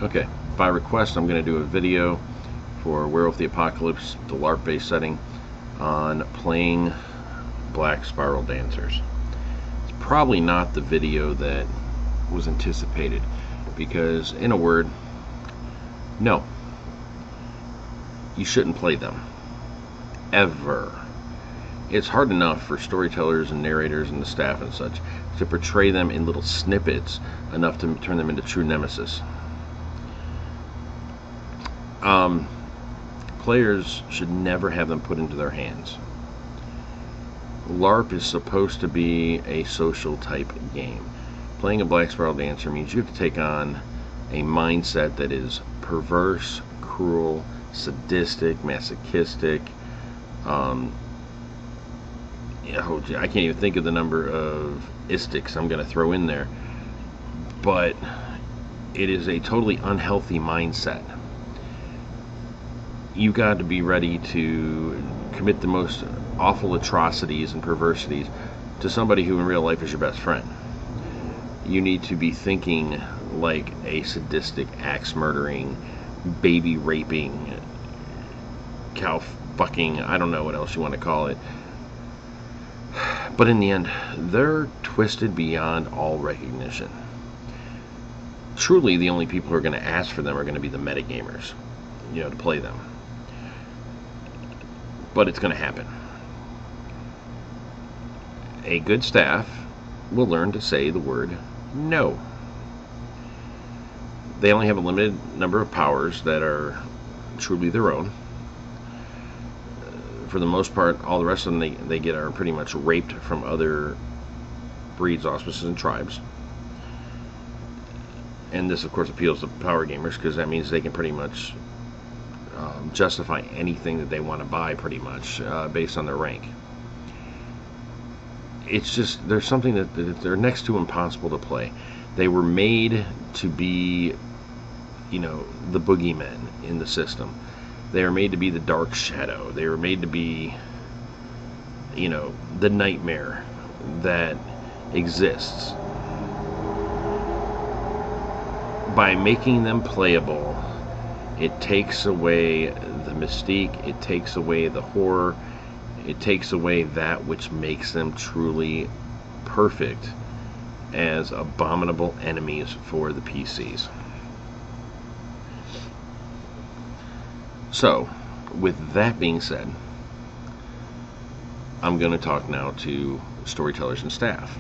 Okay, by request, I'm going to do a video for Werewolf the Apocalypse, the LARP-based setting, on playing Black Spiral Dancers. It's probably not the video that was anticipated, because, in a word, no, you shouldn't play them. Ever. It's hard enough for storytellers and narrators and the staff and such to portray them in little snippets enough to turn them into true nemesis. Players should never have them put into their hands. LARP is supposed to be a social type game. Playing a Black Spiral Dancer means you have to take on a mindset that is perverse, cruel, sadistic, masochistic. I can't even think of the number of istics I'm going to throw in there, but it is a totally unhealthy mindset. You got to be ready to commit the most awful atrocities and perversities to somebody who in real life is your best friend. You need to be thinking like a sadistic, axe murdering, baby raping, cow fucking, I don't know what else you want to call it. But in the end, they're twisted beyond all recognition. Truly, the only people who are going to ask for them are going to be the metagamers, to play them. But it's going to happen. A good staff will learn to say the word no. They only have a limited number of powers that are truly their own. For the most part, all the rest of them they get are pretty much raped from other breeds, auspices, and tribes. And this, of course, appeals to power gamers, because that means they can pretty much justify anything that they want to buy, pretty much, based on their rank. It's just, there's something that they're next to impossible to play. They were made to be, the boogeymen in the system. They are made to be the dark shadow. They were made to be, the nightmare that exists. By making them playable, it takes away the mystique, it takes away the horror, it takes away that which makes them truly perfect as abominable enemies for the PCs. So, with that being said, I'm going to talk now to storytellers and staff.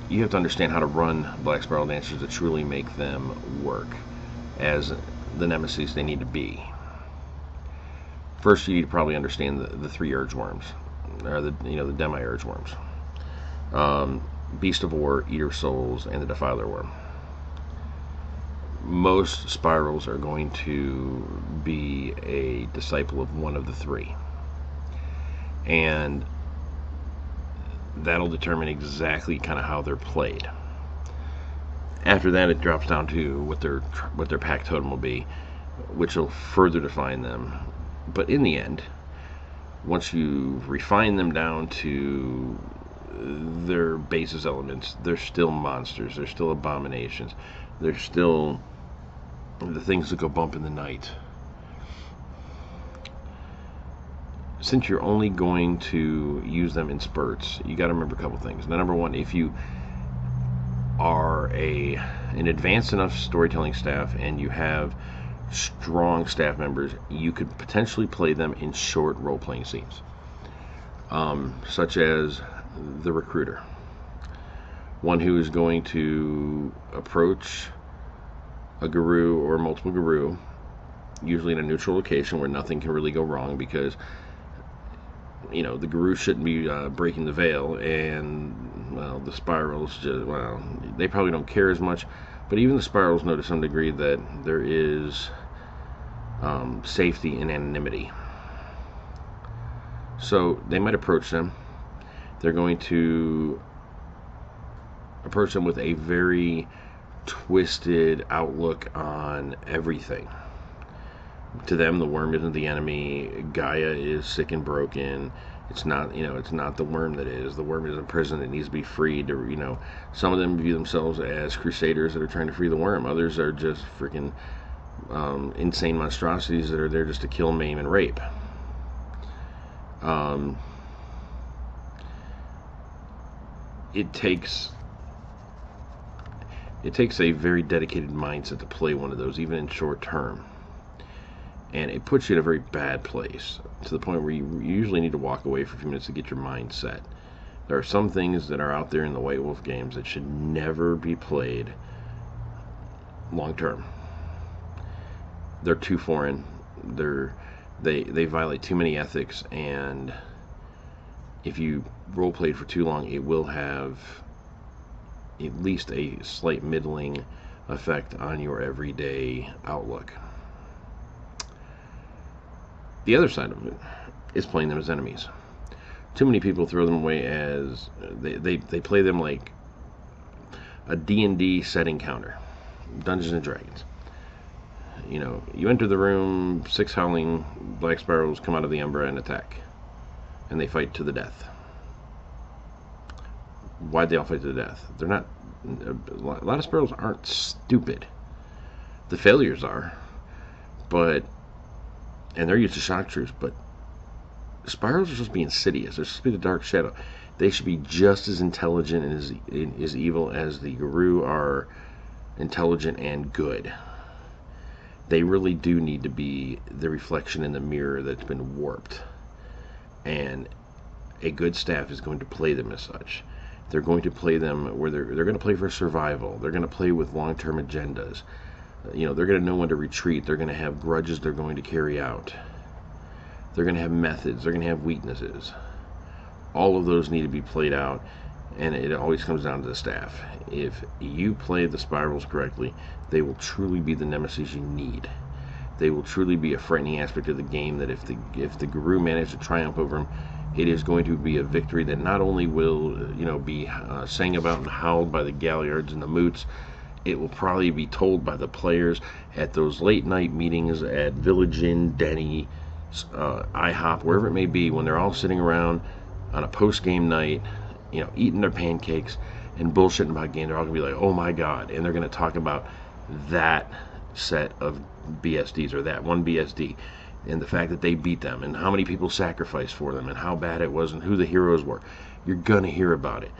You have to understand how to run Black Spiral Dancers to truly make them work as the nemesis they need to be. First, you need to probably understand the three urge worms, or the demi-urge worms. Beast of War, Eater of Souls, and the Defiler worm. Most spirals are going to be a disciple of one of the three, and that'll determine exactly kind of how they're played. After that, it drops down to what their pack totem will be, which will further define them. But in the end, once you refine them down to their basis elements, they're still monsters, they're still abominations, they're still the things that go bump in the night. Since you're only going to use them in spurts, you got to remember a couple things. Now, number one, if you are an advanced enough storytelling staff and you have strong staff members, you could potentially play them in short role-playing scenes, such as the recruiter, one who is going to approach a guru or multiple guru, usually in a neutral location where nothing can really go wrong, because the guru shouldn't be breaking the veil, and the spirals just, they probably don't care as much, but even the spirals know to some degree that there is safety in anonymity. So they might approach them. They're going to approach them with a very twisted outlook on everything. To them, the worm isn't the enemy. Gaia is sick and broken. It's not, it's not the worm that is. The worm is in prison that needs to be freed. Or, some of them view themselves as crusaders that are trying to free the worm. Others are just freaking insane monstrosities that are there just to kill, maim, and rape. It takes a very dedicated mindset to play one of those, even in short term. And it puts you in a very bad place, to the point where you usually need to walk away for a few minutes to get your mind set. There are some things that are out there in the White Wolf games that should never be played long term. They're too foreign. They violate too many ethics, and if you role played for too long, it will have at least a slight middling effect on your everyday outlook. The other side of it is playing them as enemies. Too many people throw them away as they play them like a D&D setting counter, Dungeons and Dragons. You enter the room, 6 howling black sparrows come out of the umbra and attack, and they fight to the death. Why'd they all fight to the death? They're not. A lot of sparrows aren't stupid. The failures are, and they're used to shock troops, but sparrows are supposed to be insidious. They're supposed to be the dark shadow. They should be just as intelligent and as evil as the Guru are intelligent and good. They really do need to be the reflection in the mirror that's been warped. And a good staff is going to play them as such. They're going to play them where they're going to play for survival. They're going to play with long-term agendas. They're going to know when to retreat. They're going to have grudges they're going to carry out. They're going to have methods. They're going to have weaknesses. All of those need to be played out, and it always comes down to the staff. If you play the spirals correctly, they will truly be the nemesis you need. They will truly be a frightening aspect of the game that if the Guru managed to triumph over them, it is going to be a victory that not only will be sang about and howled by the galliards and the moots, it will probably be told by the players at those late night meetings at Village Inn, Denny, IHOP, wherever it may be, when they're all sitting around on a post-game night, eating their pancakes and bullshitting about game. They're all going to be like, oh my God, and they're going to talk about that set of BSDs, or that one BSD, and the fact that they beat them, and how many people sacrificed for them, and how bad it was, and who the heroes were. You're going to hear about it.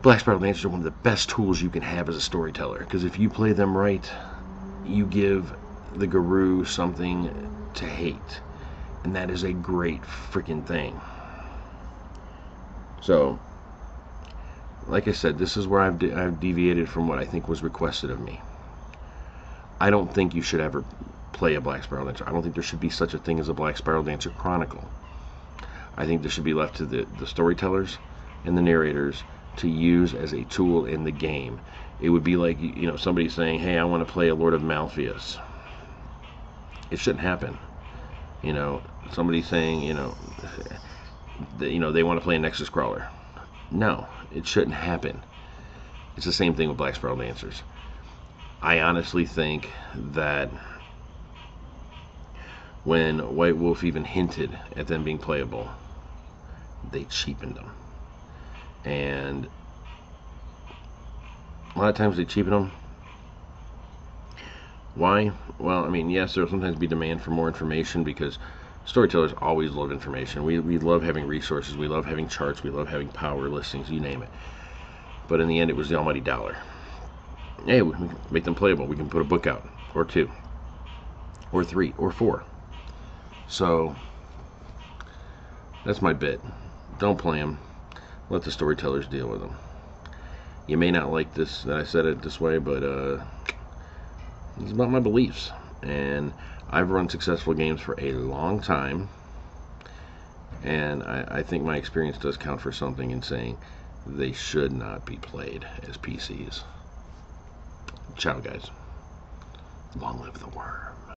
Black Spiral Dancers are one of the best tools you can have as a storyteller, because if you play them right, you give the Guru something to hate, and that is a great freaking thing. So, like I said, this is where I've deviated from what I think was requested of me. I don't think you should ever play a Black Spiral Dancer. I don't think there should be such a thing as a Black Spiral Dancer chronicle. I think this should be left to the storytellers and the narrators to use as a tool in the game. It would be like, somebody saying, hey, I want to play a Lord of Malpheus. It shouldn't happen. Somebody saying, they want to play a Nexus Crawler. No, it shouldn't happen. It's the same thing with Black Spiral Dancers. I honestly think that when White Wolf even hinted at them being playable, they cheapened them. And a lot of times they cheapen them. Why? Well, yes, there will sometimes be demand for more information, because storytellers always love information. We love having resources. We love having charts. We love having power listings, you name it. But in the end, it was the almighty dollar. Hey, we can make them playable. We can put a book out, or 2, or 3, or 4. So, that's my bit. Don't play them. Let the storytellers deal with them. You may not like this, that I said it this way, but it's about my beliefs. And I've run successful games for a long time, and I think my experience does count for something in saying they should not be played as PCs. Ciao, guys. Long live the worm.